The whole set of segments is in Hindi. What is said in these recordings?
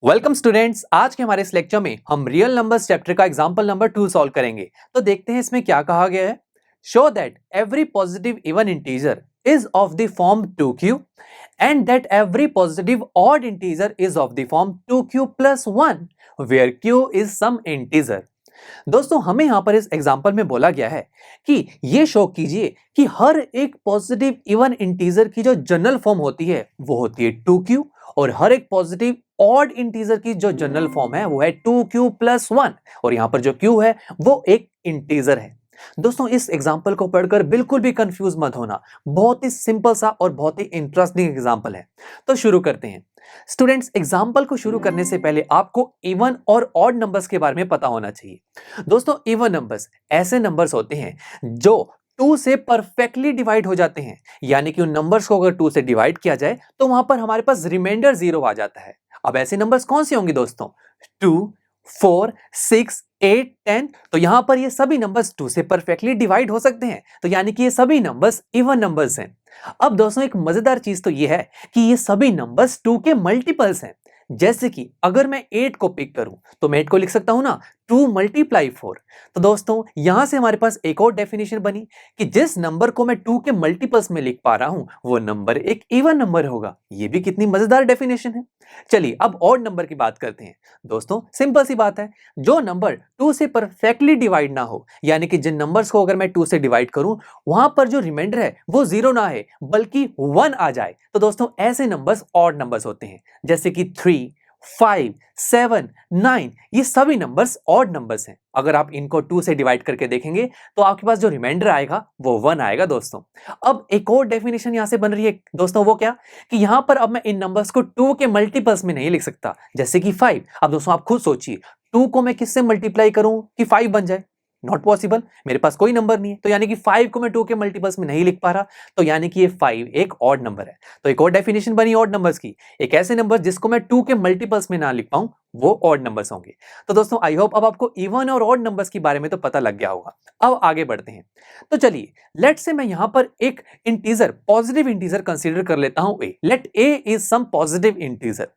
Welcome students. आज के हमारे इस लेक्चर में हम रियल नंबर्स चैप्टर का एग्जांपल नंबर 2 सॉल्व करेंगे। तो देखते हैं इसमें क्या कहा गया है। Show that every positive even integer is of the form 2q and that every positive odd integer is of the form 2q plus 1 where q is some integer. दोस्तों हमें यहां पर इस एग्जांपल में बोला गया है कि ये शो कीजिए कि हर एक पॉजिटिव इवन इंटीजर की जो जनरल फॉर्म होती है वो होती है 2q और हर एक पॉजिटिव ऑड इंटीजर की जो जनरल फॉर्म है वो है 2q plus 1 और यहां पर जो q है वो एक इंटीजर है। दोस्तों इस एग्जाम्पल को पढ़कर बिल्कुल भी कंफ्यूज मत होना, बहुत ही सिंपल सा और बहुत ही इंटरेस्टिंग एग्जाम्पल है। तो शुरू करते हैं। स्टूडेंट्स एग्जाम्पल को शुरू करने से पहले आपको इवन और ऑड नंबर्स के बारे में पता होना चाहिए। दोस्तों इवन नंबर्स ऐसे नंबर्स होते हैं जो 2 से परफेक्टली डिवाइड हो जाते हैं, यानी कि उन नंबर्स को अगर 2 से डिवाइड किया जाए तो वहां पर हमारे पास रिमाइंडर 0 आ जाता है। अब ऐसे नंबर्स कौन से होंगे दोस्तों? 2, 4, 6, 8, 10। तो यहां पर ये सभी नंबर्स 2 से परफेक्टली डिवाइड हो सकते हैं, तो यानी कि ये सभी नंबर्स इवन नंबर्स हैं। अब दोस्तों एक मजेदार चीज तो ये है कि ये सभी नंबर्स 2 के मल्टीपल्स हैं। जैसे कि अगर मैं 8 को पिक करूं तो मैं 8 को लिख सकता हूं ना 2 × 4। तो दोस्तों यहां से हमारे पास एक और डेफिनेशन बनी कि जिस नंबर को मैं 2 के मल्टीपल्स में लिख पा रहा हूं वो नंबर एक इवन नंबर होगा। ये भी कितनी मजेदार डेफिनेशन है। चलिए अब ऑड नंबर की बात करते हैं। दोस्तों सिंपल सी बात है, जो नंबर 2 से परफेक्टली डिवाइड ना हो, यानी कि जिन नंबर्स को अगर मैं 2 से डिवाइड करूं वहां पर जो रिमाइंडर है वो 0 ना है बल्कि 1 आ जाए, तो दोस्तों ऐसे नंबर्स ऑड नंबर्स होते हैं। जैसे कि 3, 5, 7, 9 ये सभी नंबर्स ऑड नंबर्स हैं। अगर आप इनको 2 से डिवाइड करके देखेंगे तो आपके पास जो रिमाइंडर आएगा वो 1 आएगा दोस्तों। अब एक और डेफिनेशन यहां से बन रही है दोस्तों, वो क्या कि यहां पर अब मैं इन नंबर्स को 2 के मल्टीपल्स में नहीं लिख सकता। जैसे कि 5, अब दोस्तों आप खुद सोचिए 2 को मैं किससे मल्टीप्लाई करूं कि 5 बन जाए? नॉट पॉसिबल, मेरे पास कोई नंबर नहीं है, तो यानी कि 5 को मैं 2 के मल्टीपल्स में नहीं लिख पा रहा, तो यानी कि ये 5 एक ऑड नंबर है। तो एक और डेफिनेशन बनी ऑड नंबर्स की, एक ऐसे नंबर जिसको मैं 2 के मल्टीपल्स में ना लिख पाऊं वो ऑड नंबर्स होंगे। तो दोस्तों आई होप अब आपको इवन और ऑड नंबर्स के बारे में तो पता लग गया होगा। अब आगे बढ़ते हैं। तो चलिए लेट्स से मैं यहां पर एक इंटीजर, पॉजिटिव इंटीजर कंसीडर कर लेता हूं A. Let A is some positive integer.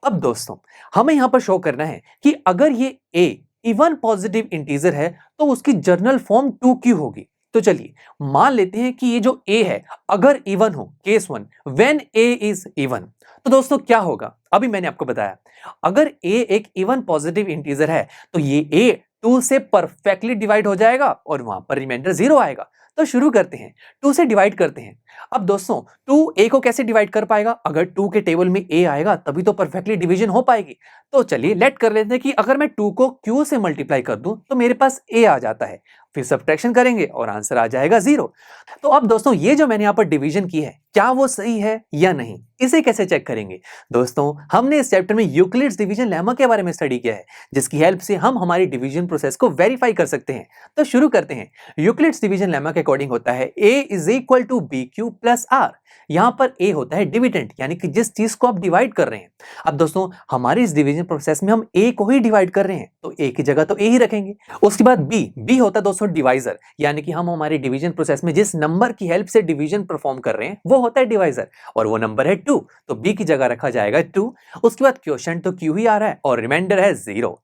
अब दोस्तों हमें यहां पर शो करना है कि अगर ये ए इवन पॉजिटिव इंटीजर है तो उसकी जर्नल फॉर्म 2q होगी। तो चलिए मान लेते हैं कि ये जो a है अगर इवन हो, case 1 when a is even, तो दोस्तों क्या होगा? अभी मैंने आपको बताया अगर a एक इवन पॉजिटिव इंटीजर है तो ये a 2 से परफेक्टली डिवाइड हो जाएगा और वहां पर रिमाइंडर 0 आएगा। तो शुरू करते हैं, 2 से डिवाइड करते हैं। अब दोस्तों 2 a को कैसे डिवाइड कर पाएगा? अगर 2 के टेबल में a आएगा तभी तो परफेक्टली डिवीजन हो पाएगी। तो चलिए लेट कर लेते हैं कि अगर मैं 2 को q से मल्टीप्लाई कर दूं तो मेरे पास a आ जाता है, फिर सब्ट्रैक्शन करेंगे और आंसर आ जाएगा 0। तो अब दोस्तों ये जो मैंने यहां पर डिवीजन की है क्या वो सही है या नहीं, इसे कैसे चेक करेंगे? दोस्तों हमने इस चैप्टर में यूक्लिड्स डिवीजन लेमा के बारे में स्टडी किया है, जिसकी हेल्प से हम हमारी डिवीजन प्रोसेस को वेरीफाई कर सकते हैं। तो शुरू करते हैं। यूक्लिड्स डिवीजन लेमा के अकॉर्डिंग होता है a is equal to bq plus r। यहां पर a होता है डिविडेंड, यानी कि जिस चीज को आप डिवाइड कर रहे हैं। अब दोस्तों हमारी इस डिवीजन प्रोसेस में हम a को ही डिवाइड कर रहे हैं तो a की जगह तो a ही रखेंगे। उसके बाद b होता है दोस्तों डिवाइजर, यानी कि हम हमारी डिवीजन प्रोसेस में जिस नंबर की हेल्प से डिवीजन परफॉर्म कर रहे हैं वो होता है डिवाइजर और वो नंबर है 2, तो b की जगह रखा जाएगा 2। उसके बाद क्वोशंट तो q ही आ रहा है और रिमाइंडर है 0।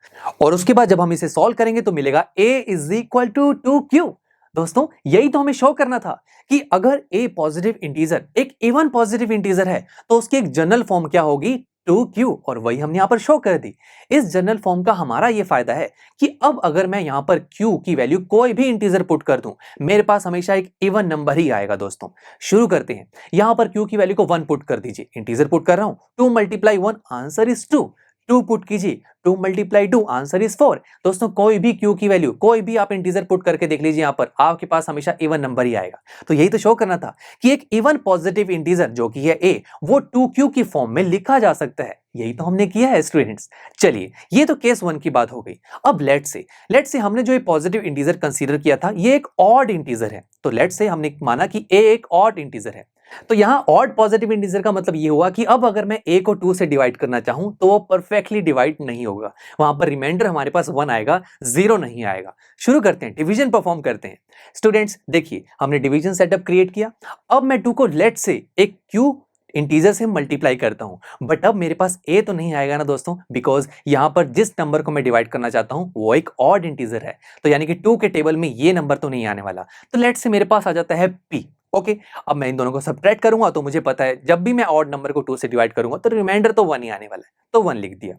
और उसके बाद जब हम इसे सॉल्व करेंगे तो मिलेगा a is equal to 2q। दोस्तों यही तो हमें शो करना था कि अगर a पॉजिटिव इंटीजर एक इवन पॉजिटिव इंटीजर है तो उसकी एक जनरल फॉर्म क्या होगी? 2q, और वही हमने यहां पर शो कर दी। इस जनरल फॉर्म का हमारा ये फायदा है कि अब अगर मैं यहां पर q की वैल्यू कोई भी इंटीजर पुट कर दूं मेरे पास हमेशा एक इवन नंबर ही आएगा। दोस्तों शुरू करते हैं। यहां पर q की वैल्यू को 1 पुट कर दीजिए, इंटीजर पुट कर रहा हूं, 2 × 1 आंसर इज 2। 2 पुट कीजिए, 2 × 2 आंसर इज 4। दोस्तों कोई भी q की वैल्यू, कोई भी आप इंटीजर पुट करके देख लीजिए, यहां पर आपके पास हमेशा इवन नंबर ही आएगा। तो यही तो शो करना था कि एक इवन पॉजिटिव इंटीजर जो कि है a वो 2q की फॉर्म में लिखा जा सकता है। यही तो हमने किया है स्टूडेंट्स। चलिए ये तो केस 1 की बात हो गई। अब लेट्स से हमने जो ये पॉजिटिव इंटीजर कंसीडर किया था ये एक ऑड इंटीजर है, तो लेट्स से हमने माना कि a एक ऑड इंटीजर है। तो यहां ऑड पॉजिटिव इंटीजर का मतलब ये हुआ कि अब अगर मैं a को 2 से डिवाइड करना चाहूं तो वो परफेक्टली डिवाइड नहीं होगा, वहां पर रिमाइंडर हमारे पास 1 आएगा, 0 नहीं आएगा। शुरू करते हैं, डिवीजन परफॉर्म करते हैं। स्टूडेंट्स देखिए हमने डिवीजन सेटअप क्रिएट किया। अब मैं 2 को लेट से एक q इंटीजर से मल्टीप्लाई करता हूं, बट अब मेरे पास a तो नहीं आएगा ना दोस्तों, बिकॉज यहां पर जिस नंबर को मैं डिवाइड करना चाहता हूं वो एक ऑड इंटीजर है, तो यानी कि 2 के टेबल में ये नंबर तो नहीं आने वाला। तो लेट्स से मेरे पास आ जाता है p। ओके, अब मैं इन दोनों को सब्ट्रैक्ट करूंगा तो मुझे पता है जब भी मैं ऑड नंबर को 2 से डिवाइड करूंगा तो रिमाइंडर तो 1 ही आने वाला है, तो 1 लिख दिया।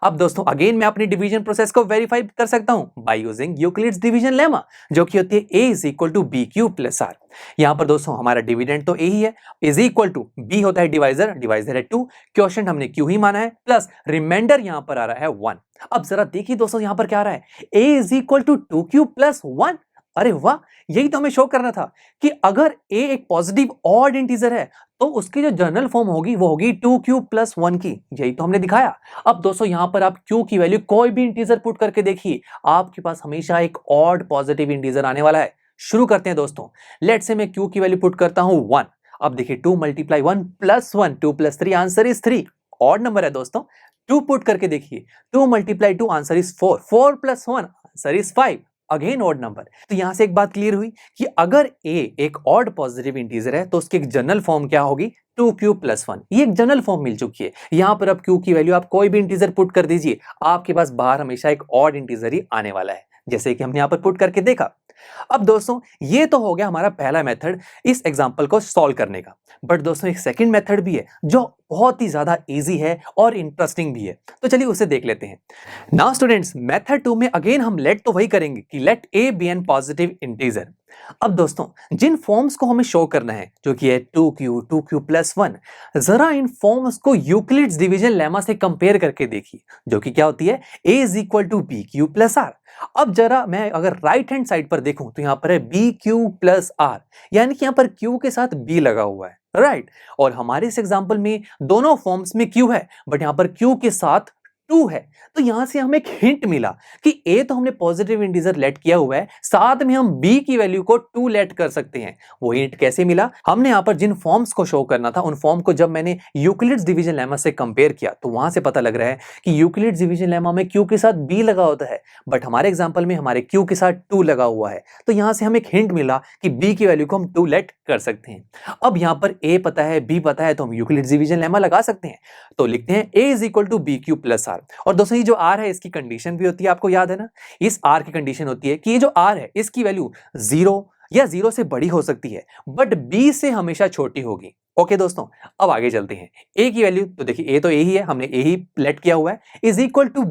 अब दोस्तों अगेन मैं अपनी डिवीजन प्रोसेस को वेरीफाई कर सकता हूं by using Euclid's division lemma, जो कि होती है a is equal to B Q plus R. यहां पर दोस्तों हमारा डिविडेंड तो a ही है, इज इक्वल टू b होता है डिवाइजर, डिवाइजर है 2, क्वोशिएंट हमने q ही माना है, प्लस रिमाइंडर यहां पर आ रहा है 1। अब जरा देखिए दोस्तों यहां पर क्या आ रहा है, a is equal to 2q plus 1। अरे वाह, यही तो हमें शो करना था कि अगर a एक पॉजिटिव ऑड इंटीजर है तो उसकी जो जनरल फॉर्म होगी वो होगी 2q प्लस 1 की, यही तो हमने दिखाया। अब दोस्तों यहां पर आप q की वैल्यू कोई भी इंटीजर पुट करके देखिए, आपके पास हमेशा एक ऑड पॉजिटिव इंटीजर आने वाला है। शुरू करते हैं दोस्तों, लेट्स से मैं q की वैल्यू पुट करता हूं 1। अब देखिए 2 multiply 1 plus 1, 2 plus 3 answer is 3, odd number है दोस्तों। 2 पुट करके देखिए, 2 multiply 2 answer is 4, 4 plus 1 answer is 5, again odd number. तो यहां से एक बात क्लियर हुई कि अगर a एक ऑड पॉजिटिव इंटीजर है तो उसकी एक जनरल फॉर्म क्या होगी, 2q प्लस 1। ये एक जनरल फॉर्म मिल चुकी है। यहां पर अब q की वैल्यू आप कोई भी इंटीजर पुट कर दीजिए, आपके पास बाहर हमेशा एक ऑड इंटीजर ही आने वाला है, जैसे कि हमने यहां पर पुट करके देखा। अब दोस्तों ये तो हो गया हमारा पहला मेथड इस एग्जांपल को सॉल्व करने का, बट दोस्तों एक सेकंड मेथड भी है जो बहुत ही ज्यादा इजी है और इंटरेस्टिंग भी है, तो चलिए उसे देख लेते हैं। नाउ स्टूडेंट्स, मेथड 2 में अगेन हम लेट तो वही करेंगे कि let a be an positive integer. अब दोस्तों जिन फॉर्म्स को हमें शो करना है जो कि है 2q प्लस 1, जरा इन फॉर्म्स को यूक्लिड्स डिवीजन लेमा से कंपेयर करके देखिए, जो कि क्या होती है a is equal to B Q plus R. अब जरा मैं अगर राइट हैंड साइड पर देखूं तो यहां पर है बी क्यू प्लस आर, यानी कि यहां पर q के साथ b लगा हुआ है, राइट। और हमारे इस एग्जांपल में दोनों फॉर्म्स में q है, बट यहां पर q के साथ 2 है। तो यहां से हमें एक हिंट मिला कि a तो हमने पॉजिटिव इंटीजर लेट किया हुआ है, साथ में हम b की वैल्यू को 2 लेट कर सकते हैं। वो हिंट कैसे मिला, हमने यहां पर जिन फॉर्म्स को शो करना था उन फॉर्म को जब मैंने यूक्लिड्स डिवीजन लेमा से कंपेयर किया तो वहां से पता लग रहा है कि यूक्लिड्स डिवीजन लेमा में q के साथ b लगा होता है, बट हमारे एग्जाम्पल में हमारे q के साथ 2 लगा हुआ है। तो यहां से हमें एक हिंट मिला कि b की वैल्यू को हम 2 लेट कर सकते हैं। अब यहां पर a पता है, b पता है, तो हम यूक्लिड्स डिवीजन लेमा लगा सकते हैं। तो लिखते हैं a is equal to B Q plus R. और दोस्तों ये जो r है इसकी कंडीशन भी होती है, आपको याद है ना, इस r की कंडीशन होती है कि ये जो r है इसकी वैल्यू 0 या 0 से बड़ी हो सकती है, बट b से हमेशा छोटी होगी। ओके दोस्तों, अब आगे चलते हैं। a की वैल्यू तो देखिए a तो a ही है, हमने a ही लेट किया हुआ है, इज इक्वल टू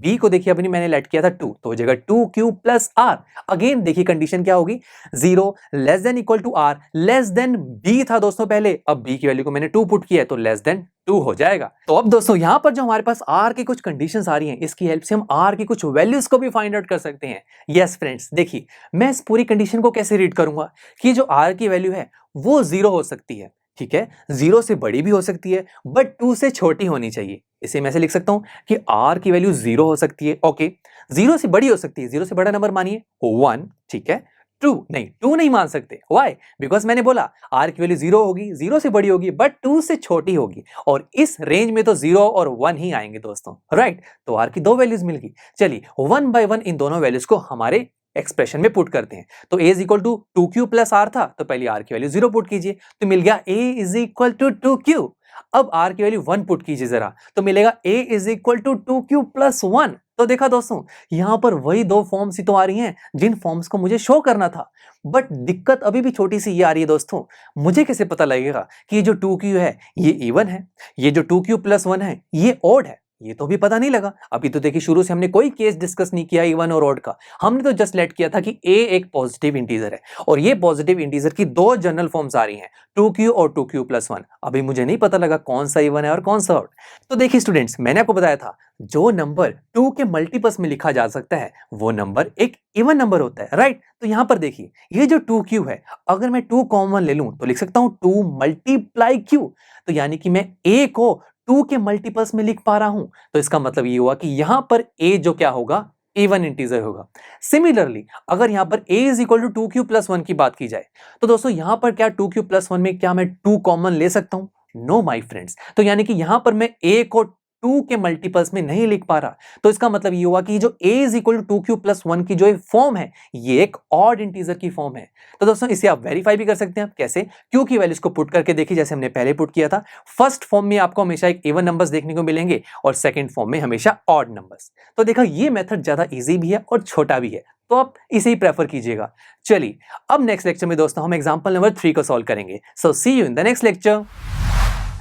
b को देखिए अपनी मैंने लेट किया था 2, तो हो जाएगा 2q प्लस r। अगेन देखिए कंडीशन क्या होगी, 0 less than equal to r less than b था दोस्तों पहले, अब b की वैल्यू को मैंने 2 पुट किया है तो लेस देन 2 हो जाएगा। तो अब दोस्तों यहां पर जो हमारे पास r की कुछ कंडीशंस आ रही हैं, इसकी हेल्प से हम r की कुछ वैल्यूज को भी फाइंड आउट कर सकते हैं। यस फ्रेंड्स, देखिए मैं इस पूरी कंडीशन को कैसे रीड करूंगा कि जो r की वैल्यू है वो 0 हो सकती है, ठीक है, 0 से बड़ी भी हो सकती है, बट 2 से छोटी होनी चाहिए। इसे मैं ऐसे लिख सकता हूं कि r की वैल्यू 0 हो सकती है, ओके, 0 से बड़ी हो सकती है, 0 से बड़ा नंबर मानिए 1, ठीक है। 2 नहीं मान सकते, व्हाई, बिकॉज मैंने बोला r की वैल्यू 0 होगी, 0 से बड़ी होगी, बट 2 से छोटी होगी, और इस रेंज में तो 0 और 1 ही आएंगे दोस्तों, राइट। तो r की 2 वैल्यूज मिल गई। चलिए 1 बाय 1 इन दोनों वैल्यूज को हमारे एक्सप्रेशन में पुट करते हैं। तो a is equal to 2q plus r था, तो पहले r की वैल्यू 0 पुट कीजिए, तो मिल गया a is equal to 2q। अब r की वैल्यू 1 पुट कीजिए जरा, तो मिलेगा a is equal to 2q plus 1। तो देखा दोस्तों यहां पर वही दो फॉर्म्स ही तो आ रही हैं जिन फॉर्म्स को मुझे शो करना था, बट दिक्कत अभी भी छोटी सी ये आ रही है दोस्तों, मुझे कैसे पता लगेगा कि ये जो 2q है ये इवन है, ये जो 2q प्लस 1 है ये ऑड है, ये तो भी पता नहीं लगा। अभी तो देखिए शुरू से हमने कोई केस डिस्कस नहीं किया इवन और ऑड का, हमने तो जस्ट लेट किया था कि a एक पॉजिटिव इंटीजर है, और ये पॉजिटिव इंटीजर की दो जनरल फॉर्म्स आ रही हैं 2q और 2q प्लस 1। अभी मुझे नहीं पता लगा कौन सा इवन है और कौन सा ऑड। तो देखिए स्टूडेंट्स, मैंने आपको बताया था जो नंबर 2 के मल्टीपल्स में लिखा जा सकता है वो नंबर एक इवन नंबर होता है, राइट। तो यहां पर देखिए ये जो 2q है, अगर मैं 2 कॉमन ले लूं तो लिख सकता हूं 2 मल्टीप्लाई q, तो यानी कि मैं a को 2 के मल्टीपल्स में लिख पा रहा हूं, तो इसका मतलब ये हुआ कि यहां पर a जो क्या होगा, इवन इंटीजर होगा। सिमिलरली अगर यहां पर a is equal to 2q plus 1 की बात की जाए तो दोस्तों यहां पर क्या 2q प्लस 1 में क्या मैं 2 कॉमन ले सकता हूं? No my friends. तो यानी कि यहां पर मैं a को 2 के मल्टीपल्स में नहीं लिख पा रहा, तो इसका मतलब ये हुआ कि जो a is equal to 2q plus 1 की जो फॉर्म है ये एक ऑड इंटीजर की फॉर्म है। तो दोस्तों इसे आप वेरीफाई भी कर सकते हैं। कैसे? q की वैल्यूज को पुट करके देखिए, जैसे हमने पहले पुट किया था। फर्स्ट फॉर्म में आपको हमेशा एक इवन नंबर्स देखने को मिलेंगे और सेकंड फॉर्म में हमेशा ऑड नंबर्स। तो देखा, ये मेथड ज्यादा इजी भी है और छोटा भी है, तो आप इसे ही प्रेफर कीजिएगा। चलिए अब नेक्स्ट लेक्चर में दोस्तों हम एग्जांपल नंबर 3 को सॉल्व करेंगे। So see you in the next lecture.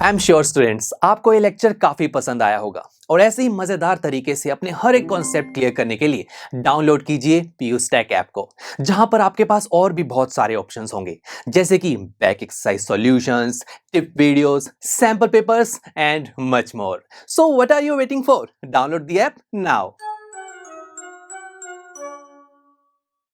I am sure students आपको ये लेक्चर काफी पसंद आया होगा और ऐसे ही मजेदार तरीके से अपने हर एक कॉन्सेप्ट क्लियर करने के लिए डाउनलोड कीजिए PU Stack ऐप को, जहां पर आपके पास और भी बहुत सारे ऑप्शंस होंगे, जैसे कि back exercise solutions, tip videos, sample papers and much more. So what are you waiting for? Download the app now.